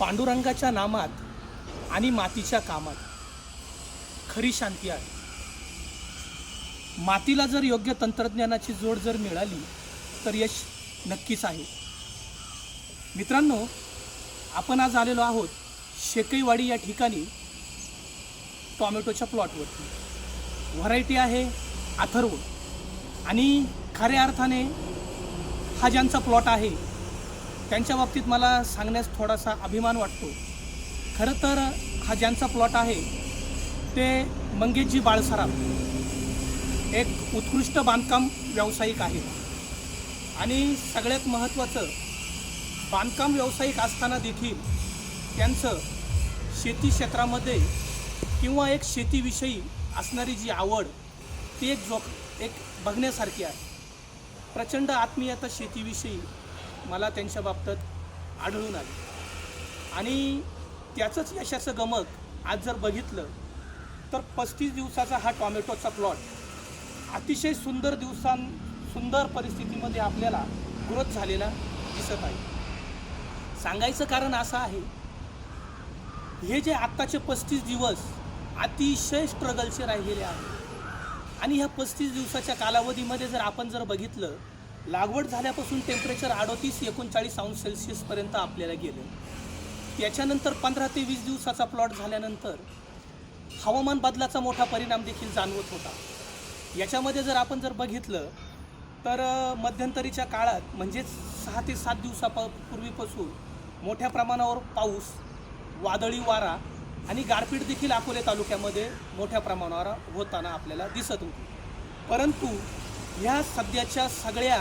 पांडुरंगाच्या नामात आणि मातीच्या कामात खरी शांती आहे. मातीला जर योग्य तंत्रज्ञानाची जोड जर मिळाली तर यश नक्कीच आहे. मित्रांनो, आपण आज आलेलो आहोत शेकईवाडी या ठिकाणी टोमॅटोच्या प्लॉटवरती. व्हरायटी आहे अथर्व आणि खऱ्या अर्थाने हा ज्यांचा प्लॉट आहे त्यांच्या बाबतीत मला सांगण्यास थोडासा अभिमान वाटतो. खरं तर हा ज्यांचा प्लॉट आहे ते मंगेशजी बाळसराम एक उत्कृष्ट बांधकाम व्यावसायिक आहेत आणि सगळ्यात महत्त्वाचं बांधकाम व्यावसायिक असताना देखील त्यांचं शेती क्षेत्रामध्ये किंवा एक शेतीविषयी असणारी जी आवड ती एक बघण्यासारखी आहे. प्रचंड आत्मीयता शेतीविषयी मला त्यांच्या बाबतीत आढळून आली आणि त्याचंच यशाचं गमक आज जर बघितलं तर 35 दिवसाचा हा टोमॅटोचा प्लॉट अतिशय सुंदर परिस्थितीमध्ये आपल्याला ग्रोथ झालेला दिसत आहे. सांगायचं कारण असं आहे, हे जे आत्ताचे 35 दिवस अतिशय स्ट्रगलचे राहिलेले आहेत आणि ह्या 35 दिवसाच्या कालावधीमध्ये जर आपण बघितलं, लागवड झाल्यापासून टेम्परेचर 38-39 अंश सेल्सिअसपर्यंत आपल्याला गेलं. त्याच्यानंतर 15 ते 20 दिवसाचा प्लॉट झाल्यानंतर हवामान बदलाचा मोठा परिणाम देखील जाणवत होता. याच्यामध्ये जर आपण बघितलं तर मध्यंतरीच्या काळात म्हणजेच 6 ते 7 दिवसापूर्वीपासून मोठ्या प्रमाणावर पाऊस, वादळी वारा आणि गारपीट देखील अकोले तालुक्यामध्ये मोठ्या प्रमाणावर होताना आपल्याला दिसत होती. परंतु ह्या सध्याच्या सगळ्या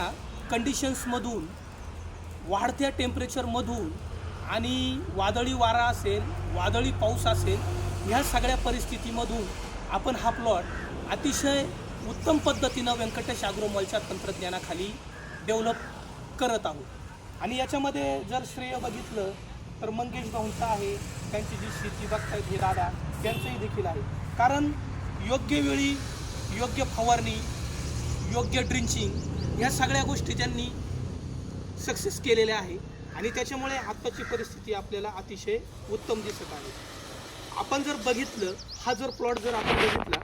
कंडिशन्समधून, वाढत्या टेम्परेचरमधून आणि वादळी वारा असेल, वादळी पाऊस असेल, ह्या सगळ्या परिस्थितीमधून आपण हा प्लॉट अतिशय उत्तम पद्धतीनं व्यंकटेश ॲग्रोमॉलच्या तंत्रज्ञानाखाली डेव्हलप करत आहोत. आणि याच्यामध्ये जर श्रेय बघितलं तर मंगेश भाऊंचं आहे, त्यांची जी शेती बघतायत हे दादा त्यांचंही देखील आहे. कारण योग्य वेळी योग्य फवारणी, योग्य ड्रिंचिंग ह्या सगळ्या गोष्टी त्यांनी सक्सेस केलेल्या आहे आणि त्याच्यामुळे आत्ताची परिस्थिती आपल्याला अतिशय उत्तम दिसत आहे. आपण जर बघितलं, हा जर प्लॉट जर आपण बघितला,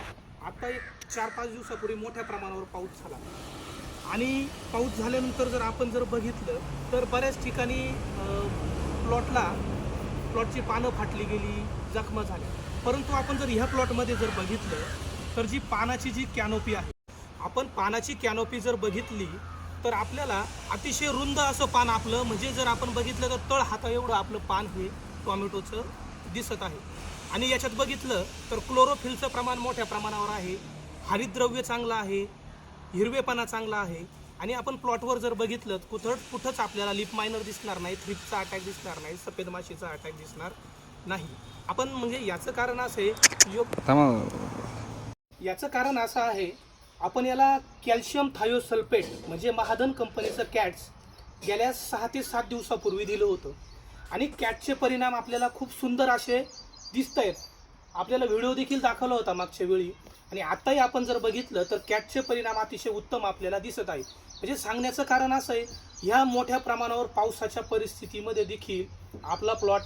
आता एक 4-5 दिवसापूर्वी मोठ्या प्रमाणावर पाऊस झाला आणि पाऊस झाल्यानंतर जर आपण बघितलं तर बऱ्याच ठिकाणी प्लॉटची पानं फाटली गेली, जखमा झाल्या. परंतु आपण जर ह्या प्लॉटमध्ये जर बघितलं तर जी पानाची जी कॅनोपी आहे, आपण पानाची कॅनोपी जर बघितली तर आपल्याला अतिशय रुंद असं पान आपलं, म्हणजे जर आपण बघितलं तर तळ हाता एवढं आपलं पान हे टोमॅटोचं दिसत आहे. आणि याच्यात बघितलं तर क्लोरोफिलचं प्रमाण मोठ्या प्रमाणावर आहे, हरितद्रव्य चांगलं आहे, हिरवेपणा चांगला आहे. आणि आपण प्लॉटवर जर बघितलं कुठंच आपल्याला लिप मायनर दिसणार नाही, थ्रिप्सचा अटॅक दिसणार नाही, सफेद माशीचा अटॅक दिसणार नाही. आपण म्हणजे याचं कारण असं आहे, आपण याला कॅल्शियम थायोसल्फेट म्हणजे महाधन कंपनीचं कॅट्स गेल्या 6 ते 7 दिवसापूर्वी दिलं होतं आणि कॅटचे परिणाम आपल्याला खूप सुंदर असे दिसत आहेत. आपल्याला व्हिडिओ देखील दाखवला होता मागच्या वेळी आणि आत्ताही आपण जर बघितलं तर कॅटचे परिणाम अतिशय उत्तम आपल्याला दिसत आहेत. म्हणजे सांगण्याचं कारण असं आहे, ह्या मोठ्या प्रमाणावर पावसाच्या परिस्थितीमध्ये देखील आपला प्लॉट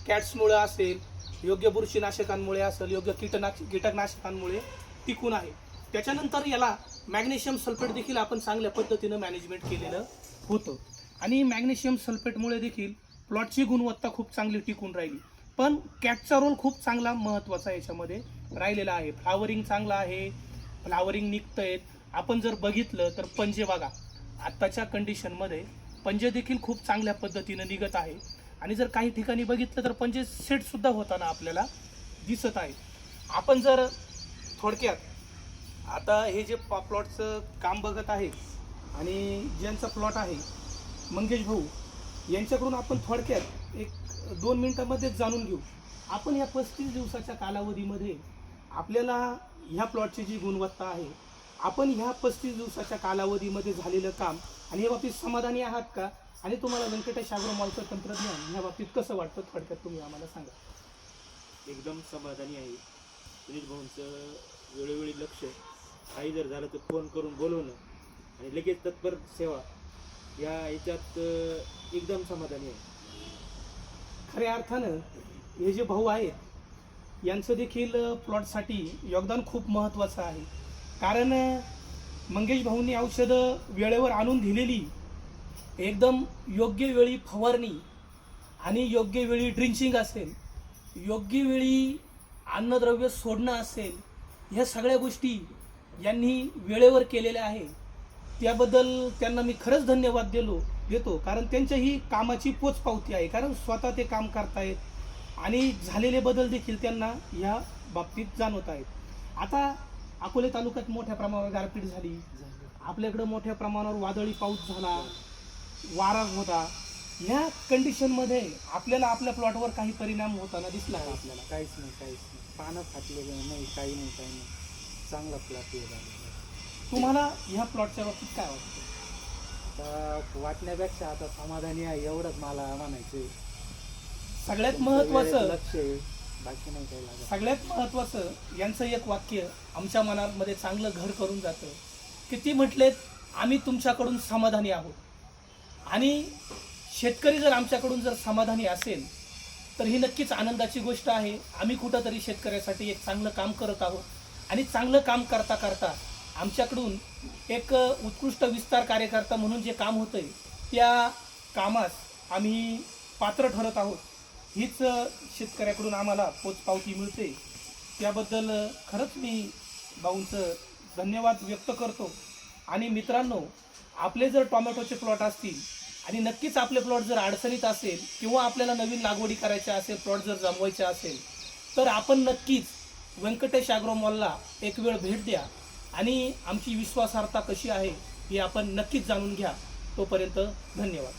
कॅट्समुळे असेल, योग्य बुरशीनाशकांमुळे असेल, योग्य कीटकनाशकांमुळे टिकून आहे. त्याच्यानंतर याला मॅग्नेशियम सल्फेट देखील आपण चांगल्या पद्धतीनं मॅनेजमेंट केलेलं होतं आणि मॅग्नेशियम सल्फेटमुळे देखील प्लॉटची गुणवत्ता खूप चांगली टिकून राहिली. पण कॅटचा रोल खूप चांगला महत्त्वाचा याच्यामध्ये राहिलेला आहे. फ्लावरिंग चांगला आहे, फ्लावरिंग निघतंय. आपण जर बघितलं तर पंजे बघा, आत्ताच्या कंडिशनमध्ये पंजे देखील खूप चांगल्या पद्धतीनं निघत आहे आणि जर काही ठिकाणी बघितलं तर पंजे सेटसुद्धा होताना आपल्याला दिसत आहे. आपण जर थोडक्यात आता हे जे प्लॉटचं काम बघत आहे आणि ज्यांचा प्लॉट आहे मंगेश भाऊ यांच्याकडून आपण थोडक्यात 1-2 मिनिटांमध्ये जाणून घेऊ. आपण या 35 दिवसाच्या कालावधीमध्ये आपल्याला ह्या प्लॉटची जी गुणवत्ता आहे, आपण ह्या 35 दिवसाच्या कालावधीमध्ये झालेलं काम आणि या बाबतीत समाधानी आहात का? आणि तुम्हाला व्यंकटेश ॲग्रोमॉलचं तंत्रज्ञान ह्या बाबतीत कसं वाटतं, थोडक्यात तुम्ही आम्हाला सांगा. एकदम समाधानी आहे. सुनील भाऊंचं वेळोवेळी लक्ष, काही जर झालं तर फोन करून बोलवणं आणि लगेच तत्पर सेवा, या याच्यात एकदम समाधानी आहे. खऱ्या अर्थानं हे जे भाऊ आहेत यांचं देखील प्लॉटसाठी योगदान खूप महत्त्वाचं आहे. कारण मंगेश भाऊंनी औषधं वेळेवर आणून दिलेली, एकदम योग्य वेळी फवारणी आणि योग्य वेळी ड्रिंचिंग असेल, योग्य वेळी अन्नद्रव्य सोडणं असेल, ह्या सगळ्या गोष्टी यांनी वेळेवर केलेल्या आहे. त्याबद्दल त्यांना मी खरंच धन्यवाद देतो. कारण त्यांच्या ही कामाची पोचपावती आहे. कारण स्वतः ते काम करतायत आणि झालेले बदल देखील त्यांना ह्या बाबतीत जाणवत आहेत. आता अकोले तालुक्यात मोठ्या प्रमाणावर गारपीट झाली, आपल्याकडं मोठ्या प्रमाणावर वादळी पाऊस झाला, वारा होता. ह्या कंडिशनमध्ये आपल्याला आपल्या प्लॉटवर काही परिणाम होताना दिसला का आपल्याला? काहीच नाही. पानं फाटलेलं नाही, काही नाही. चांगला प्लॉट झाला. तुम्हाला ह्या प्लॉटच्या बाबतीत काय वाटतं? तर वाटण्यापेक्षा आता समाधानी आहे एवढंच मला म्हणायचं. सगळ्यात महत्त्वाचं, लक्ष आहे, बाकी नाही काही लागत. सगळ्यात महत्त्वाचं यांचं एक वाक्य आमच्या मनामध्ये चांगलं घर करून जातं. किती म्हटलेत, आम्ही तुमच्याकडून समाधानी आहोत. आणि शेतकरी जर आमच्याकडून जर समाधानी असेल तर ही नक्कीच आनंदाची गोष्ट आहे. आम्ही कुठंतरी शेतकऱ्यासाठी एक चांगलं काम करत आहोत आणि चांगलं काम करता करता आमच्याकडून एक उत्कृष्ट विस्तार कार्यकर्ता म्हणून जे काम होतंय त्या कामास आम्ही पात्र ठरत आहोत. हीच शेतकऱ्याकडून आम्हाला पोचपावती मिळते. त्याबद्दल खरंच मी भाऊंचं धन्यवाद व्यक्त करतो. आणि मित्रांनो, आपले जर टोमॅटोचे प्लॉट असतील आणि नक्कीच आपले प्लॉट जर अडचणीत असेल किंवा आपल्याला नवीन लागवडी करायच्या असेल, प्लॉट जर जमवायचे असेल, तर आपण नक्कीच व्यंकटेश ॲग्रो मॉलला एक वेळ भेट द्या आणि आमची विश्वासार्हता कशी आहे हे आपण नक्कीच जाणून घ्या. तोपर्यंत धन्यवाद.